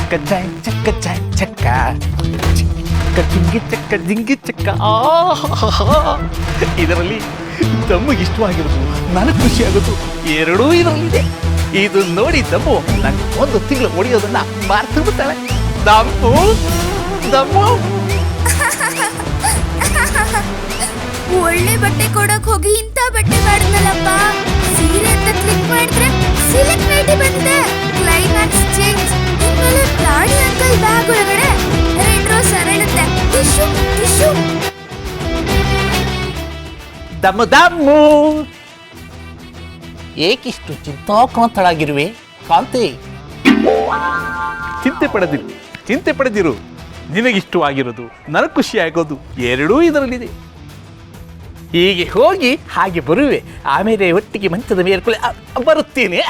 ಚಕ್ಕ ಜಾಯ್ ಚಕ್ಕ ಜಾಯ್ ಚಕ್ಕ ಚಕ್ಕ ಜಿಂಗಿ ಚಕ್ಕ ಇದರಲ್ಲಿ ತಮ್ಮಗೆ ಇಷ್ಟವಾಗಿರೋದು ನನಗೆ ಖುಷಿಯಾಗೋದು ಎರಡೂ ಇದರಲ್ಲಿದೆ. ಇದು ನೋಡಿ ದಮ್ಮು ನಂಗೆ 1 ತಿಂಗಳು ಹೊಡೆಯೋದನ್ನ ಮಾರ್ತು ಬಿಡ್ತಾಳೆ. ದಮ್ಮು ದಮ್ಮು ಒಳ್ಳೆ ಬಟ್ಟೆ ಕೊಡಕ್ ಹೋಗಿ ಇಂಥ ಬಟ್ಟೆ ಮಾಡಿದ್ನಲ್ಲಪ್ಪ. ಸೀರೆ ಅಂತ ಕ್ಲಿಕ್ ಮಾಡಿದ್ರೆ ಸಿಲೆಕ್ಟ್ ನೈಟಿ ಬಂದಿದೆ. Climax change. ಇನ್ಮೇಲೆ ಪ್ರಾಣಿ ಅಂಕಲ್ ಬ್ಯಾಗ್ ಒಳಗಡೆ ರೆಡ್ ರೋಸ್ ಅರಳುತ್ತೆ. Tissue tissue. ದಮ್ಮು ದಮ್ಮು ಏಕಿಷ್ಟು ಚಿಂತಾಕ್ರಾಂತಳಾಗಿರುವೆ ಕಾಂತಿ? ಚಿಂತೆ ಪಡೆದಿರು. ನಿನಗಿಷ್ಟವಾಗಿರೋದು ನನಗೆ ಖುಷಿ ಆಗೋದು ಎರಡೂ ಇದರಲ್ಲಿದೆ. ಹೀಗೆ ಹೋಗಿ ಹಾಗೆ ಬರುವೆ, ಆಮೇಲೆ ಒಟ್ಟಿಗೆ ಮಂಚದ ಮೇಲೆ ಬರುತ್ತೇನೆ.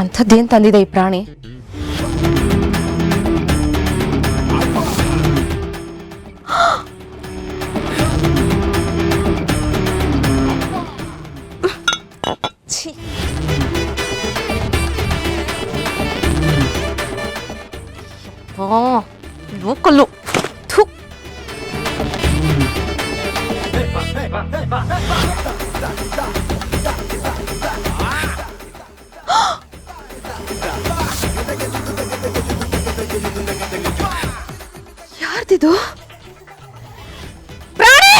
ಅಂಥದ್ದೇನ್ ತಂದಿದೆ ಈ ಪ್ರಾಣಿ? ಲೋಕಲ್ಲು ಯಾರ್ದಿದು? ಪ್ರಾಣಿ!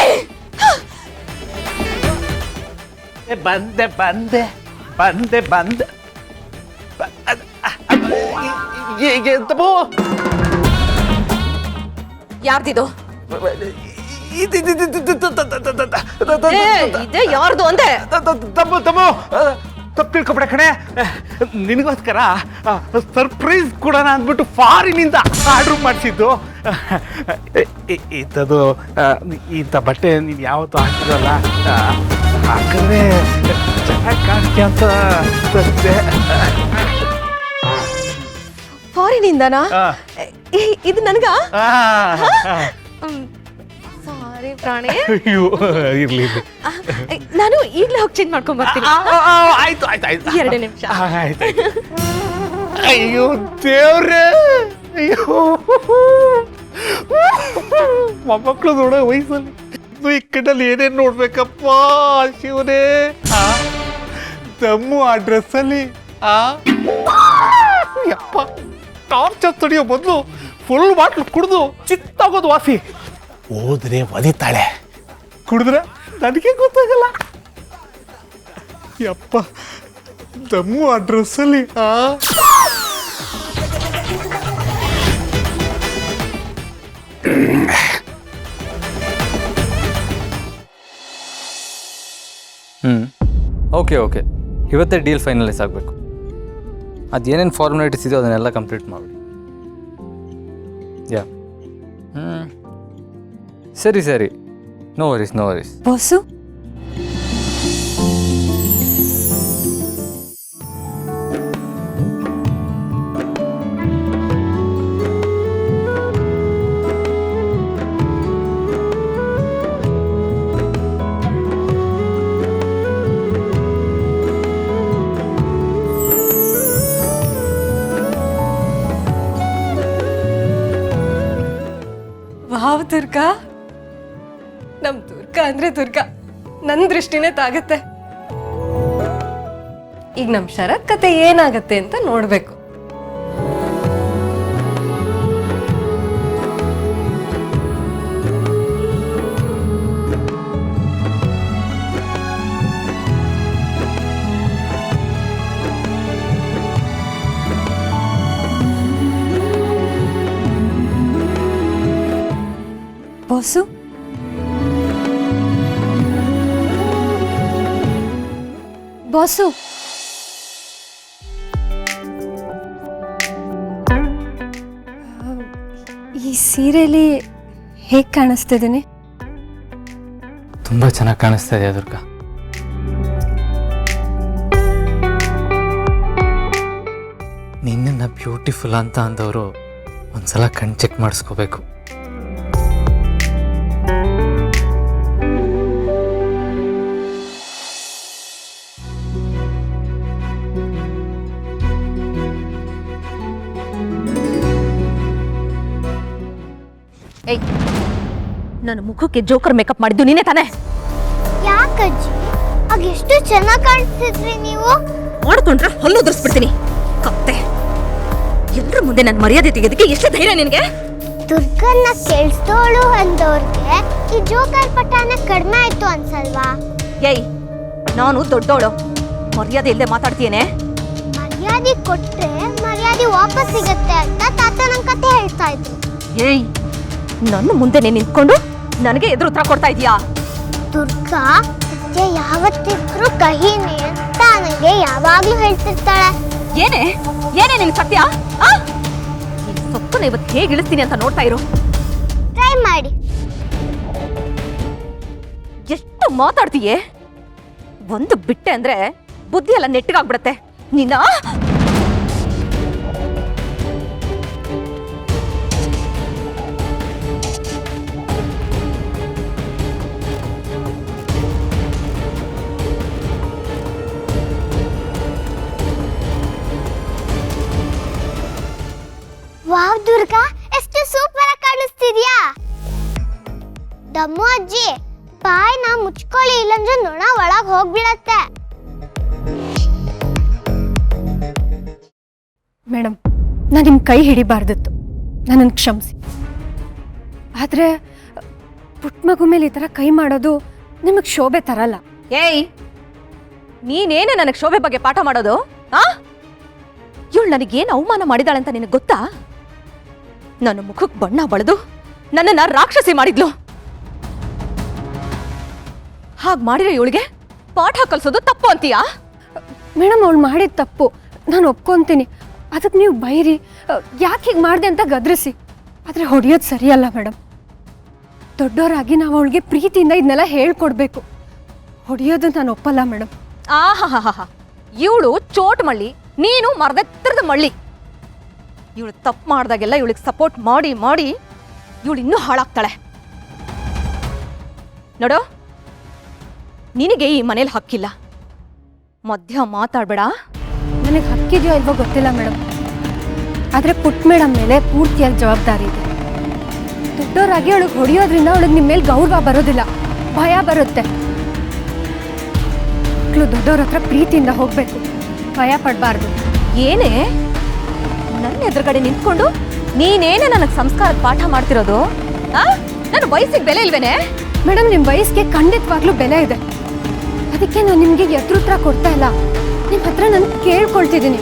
ಬಂದೆ ಬಂದೆ ಬಂದೆ ಬಂದೆ ತಪ್ಪು. ಯಾರ್ದಿದು? ಇದೇ ಯಾರ್ದು ಅಂದೆ? ತಪ್ಪು ತಪ್ಪು ತಿಳ್ಕೊಬೇಡ ಕಣೆ. ನಿನಗೋಸ್ಕರ ಸರ್ಪ್ರೈಸ್ ಕೊಡೋಣ ಅಂದ್ಬಿಟ್ಟು ಫಾರಿನಿಂದ ಆರ್ಡ್ರ್ ಮಾಡಿಸಿದ್ದು. ಇಂಥದ್ದು ಇಂಥ ಬಟ್ಟೆ ನೀನು ಯಾವತ್ತೂ ಹಾಕಿರಲ್ಲ, ಹಾಕಿದ್ರೆ ಚೆನ್ನಾಗಿ ಕಾಣಿಕೆ ಅಂತ ತರಿಸಿದೆ. ಫಾರಿನಿಂದನಾ? ಇದು ನನಗ? ಸಾರಿ ಪ್ರಾಣಿ. ಅಯ್ಯೋ ಇರ್ಲಿ. ನಾನು ಈಗಲೇ ಹೋಗಿ ಚೇಂಜ್ ಮಾಡ್ಕೊಂಡ್ ಬರ್ತೀನಿ. ಆಯ್ತು 2 ನಿಮಿಷ. ಆಯ್ತು. ಅಯ್ಯೋ ದೇವ್ರೇ, ಅಯ್ಯೋ ಮೊಮ್ಮಕ್ಕಳು ನೋಡೋ ವಯಸ್ಸಲ್ಲಿ ಈ ಕಣ್ಣಲ್ಲಿ ಏನೇನು ನೋಡ್ಬೇಕಪ್ಪ ಶಿವನೇ. ದಮ್ಮು ಆ ಡ್ರೆಸ್ಸಲ್ಲಿ ಯಪ್ಪ ಟಾರ್ಚರ್ ತಡಿಯೋ ಬದಲು ಫುಲ್ ಬಾಟ್ಲು ಕುಡಿದು ಚಿತ್ತಾಗೋದು ವಾಸಿ. ಹೋದ್ರೆ ಒದಿತಾಳೆ, ಕುಡಿದ್ರೆ ನನಗೆ ಗೊತ್ತಾಗಲ್ಲ. ಯಪ್ಪ ದಮ್ಮು ಆ ಡ್ರೆಸ್ಸಲ್ಲಿ ಓಕೆ ಇವತ್ತೇ ಡೀಲ್ ಫೈನಲೈಸ್ ಆಗಬೇಕು. ಅದೇನೇನು ಫಾರ್ಮಾಲಿಟೀಸ್ ಇದೆಯೋ ಅದನ್ನೆಲ್ಲ ಕಂಪ್ಲೀಟ್ ಮಾಡಿಬಿಡಿ. ಯಾ ಸರಿ no worries. Boss, wow Durga, ನಮ್ ದುರ್ಗಾ ಅಂದ್ರೆ ದುರ್ಗಾ, ನನ್ ದೃಷ್ಟಿನೇ ತಾಗತ್ತೆ. ಈಗ ನಮ್ ಶರತ್ ಕತೆ ಏನಾಗತ್ತೆ ಅಂತ ನೋಡ್ಬೇಕು. ಬಾಸು, ಈ ಸೀರೆಯಲ್ಲಿ ಹೇಗೆ ಕಾಣಿಸ್ತಿದ್ದೀನಿ? ತುಂಬ ಚೆನ್ನಾಗಿ ಕಾಣಿಸ್ತಾ ಇದೆ ದುರ್ಗಾ. ನಿನ್ನನ್ನು ಬ್ಯೂಟಿಫುಲ್ ಅಂತ ಅಂದವರು ಒಂದ್ಸಲ ಕಣ್ ಚೆಕ್ ಮಾಡಿಸ್ಕೋಬೇಕು. ನನ್ನ ಮುಖಕ್ಕೆ ಜೋಕರ್ ಮೇಕಪ್ ಮಾಡಿದ್ದು ನೀನೇ ತಾನೇ? ಯಾಕಜ್ಜಿ ಆಗ ಎಷ್ಟು ಚೆನ್ನಾಗಿ ಕಾಣಿಸ್ತಿದ್ರಿ ನೀವು. ಮಾಡ್ಕೊಂಡ್ರೆ ಹಲ್ಲು ಉದುರಿಸ್ಬಿಡ್ತೀನಿ ಕತ್ತೆ. ಎಲ್ರ ಮುಂದೆ ನನ್ನ ಮರ್ಯಾದೆ ತೆಗೆದಕ್ಕೆ ಎಷ್ಟು ಧೈರ್ಯ ನಿನಗೆ? ದುರ್ಗನ್ನ ಕೆಲ್ಸದೋಳು ಅಂದವ್ರಿಗೆ ಈ ಜೋಕರ್ ಪಟಾನ ಕಡಿಮೆ ಆಯ್ತು ಅನ್ಸಲ್ವಾ? ಏಯ್, ನಾನು ದೊಡ್ಡೋಳು, ಮರ್ಯಾದೆ ಇಲ್ಲದೆ ಮಾತಾಡ್ತೀಯೇನೆ? ಮರ್ಯಾದೆ ಕೊಟ್ರೆ ಮರ್ಯಾದೆ ವಾಪಸ್ ಸಿಗತ್ತೆ ಅಂತ ತಾತ ನನ್ ಕತೆ ಹೇಳ್ತಾ ಇದ್ರು. ಏಯ್, ನನ್ನ ಮುಂದೆ ನಿಂತ್ಕೊಂಡು ನನಗೆ ಎದುರು ಉತ್ತರ ಕೊಡ್ತಾ ಇದೀಯಾ? ದುರ್ಗಾ ಅಜ್ಜ ಯಾವತ್ತಿದ್ರು ಕಹಿನೇ ಅಂತ ನನಗೆ ಯಾವಾಗ್ಲೂ ಹೇಳ್ತಿರ್ತಾಳೆ. ಏನೇ ಏನೇ ನಿನ್ ಸತ್ಯ? ನಿನ್ ಸೊಪ್ಪನ್ನ ಇವತ್ತು ಹೇಗೆ ಇಳಿಸ್ತೀನಿ ಅಂತ ನೋಡ್ತಾ ಇರು. ಟ್ರೈ ಮಾಡಿ. ಎಷ್ಟು ಮಾತಾಡ್ತೀಯೇ? ಒಂದು ಬಿಟ್ಟೆ ಅಂದ್ರೆ ಬುದ್ಧಿ ಎಲ್ಲ ನೆಟ್ಟಗಾಗ್ಬಿಡತ್ತೆ ನಿನ್ನ. ವಾವ್ ದುರ್ಗಾ, ಎಷ್ಟು ಸೂಪರ್ ಆಗಿ ಕಾಣಿಸ್ತಿದ್ಯಾ. ದಮ್ಮು ಅಜ್ಜಿ, ಬಾಯ್ನ ಮುಚ್ಕೊಳ್ಳಿ, ಇಲ್ಲಂದ್ರೆ ನೊಣ ಒಳಗ್ ಹೋಗ್ಬಿಡತ್ತೆ. ಮೇಡಮ್, ನಾನು ನಿಮ್ಮ ಕೈ ಹಿಡಿಬಾರ್ದಿತ್ತು, ನನ್ನನ್ನು ಕ್ಷಮಿಸಿ. ಆದರೆ ಪುಟ್ಟ ಮಗು ಮೇಲೆ ಈ ಥರ ಕೈ ಮಾಡೋದು ನಿಮಗೆ ಶೋಭೆ ತರಲ್ಲ. ಏಯ್, ನೀನೇನೆ ನನಗೆ ಶೋಭೆ ಬಗ್ಗೆ ಪಾಠ ಮಾಡೋದು? ಇವಳು ನನಗೇನು ಅವಮಾನ ಮಾಡಿದಾಳೆ ಅಂತ ನಿನಗೆ ಗೊತ್ತಾ? ನನ್ನ ಮುಖಕ್ಕೆ ಬಣ್ಣ ಬಳಿದು ನನ್ನನ್ನ ರಾಕ್ಷಸಿ ಮಾಡಿದ್ಲು. ಹಾಗೆ ಮಾಡಿರೋ ಇವಳಿಗೆ ಪಾಠ ಕಲಿಸೋದು ತಪ್ಪು ಅಂತೀಯಾ? ಮೇಡಮ್, ಅವಳು ಮಾಡಿದ ತಪ್ಪು ನಾನು ಒಪ್ಕೊತೀನಿ. ಅದಕ್ಕೆ ನೀವು ಬೈರಿ, ಯಾಕೆ ಹೀಗೆ ಮಾಡಿದೆ ಅಂತ ಗದರಿಸಿ. ಆದರೆ ಹೊಡೆಯೋದು ಸರಿಯಲ್ಲ ಮೇಡಮ್. ದೊಡ್ಡವರಾಗಿ ನಾವು ಅವಳಿಗೆ ಪ್ರೀತಿಯಿಂದ ಇದನ್ನೆಲ್ಲ ಹೇಳ್ಕೊಡ್ಬೇಕು. ಹೊಡೆಯೋದು ನಾನು ಒಪ್ಪಲ್ಲ ಮೇಡಮ್. ಆಹಾ, ಇವಳು ಚೋಟ್ ಮಳ್ಳಿ, ನೀನು ಮರದೆತ್ತರದ ಮಳ್ಳಿ. ಇವಳು ತಪ್ಪು ಮಾಡಿದಾಗೆಲ್ಲ ಇವಳಿಗೆ ಸಪೋರ್ಟ್ ಮಾಡಿ ಮಾಡಿ ಇವಳು ಇನ್ನೂ ಹಾಳಾಗ್ತಾಳೆ. ನೋಡು, ನಿನಗೆ ಈ ಮನೇಲಿ ಹಕ್ಕಿಲ್ಲ. ಮಧ್ಯ ಮಾತಾಡ್ಬೇಡ. ನನಗೆ ಹಕ್ಕಿದೆಯೋ ಇಲ್ವೋ ಗೊತ್ತಿಲ್ಲ ಮೇಡಮ್, ಆದರೆ ಪುಟ್ಟ ಮೇಡಮ್ ಮೇಲೆ ಪೂರ್ತಿಯಾಗಿ ಜವಾಬ್ದಾರಿ ಇದೆ. ದೊಡ್ಡವರಾಗಿ ಅವಳಿಗೆ ಹೊಡೆಯೋದ್ರಿಂದ ಅವಳಿಗೆ ನಿಮ್ಮ ಮೇಲೆ ಗೌರವ ಬರೋದಿಲ್ಲ, ಭಯ ಬರುತ್ತೆ. ಮಕ್ಕಳು ದೊಡ್ಡವ್ರ ಹತ್ರ ಪ್ರೀತಿಯಿಂದ ಹೋಗಬೇಕು, ಭಯ ಪಡಬಾರ್ದು. ಏನೇ ನನ್ನ ಎದುರುಗಡೆ ನಿಂತ್ಕೊಂಡು ನೀನೇನೇ ನನಗೆ ಸಂಸ್ಕಾರದ ಪಾಠ ಮಾಡ್ತಿರೋದು? ನನ್ನ ವಯಸ್ಸಿಗೆ ಬೆಲೆ ಇಲ್ವೇನೆ? ಮೇಡಮ್, ನಿಮ್ಮ ವಯಸ್ಸಿಗೆ ಖಂಡಿತವಾಗ್ಲೂ ಬೆಲೆ ಇದೆ. ಅದಕ್ಕೆ ನಾನು ನಿಮಗೆ ಎದುರುತ್ರ ಕೊಡ್ತಾ ಇಲ್ಲ, ನಿಮ್ಮ ಹತ್ರ ನಾನು ಕೇಳ್ಕೊಳ್ತಿದ್ದೀನಿ.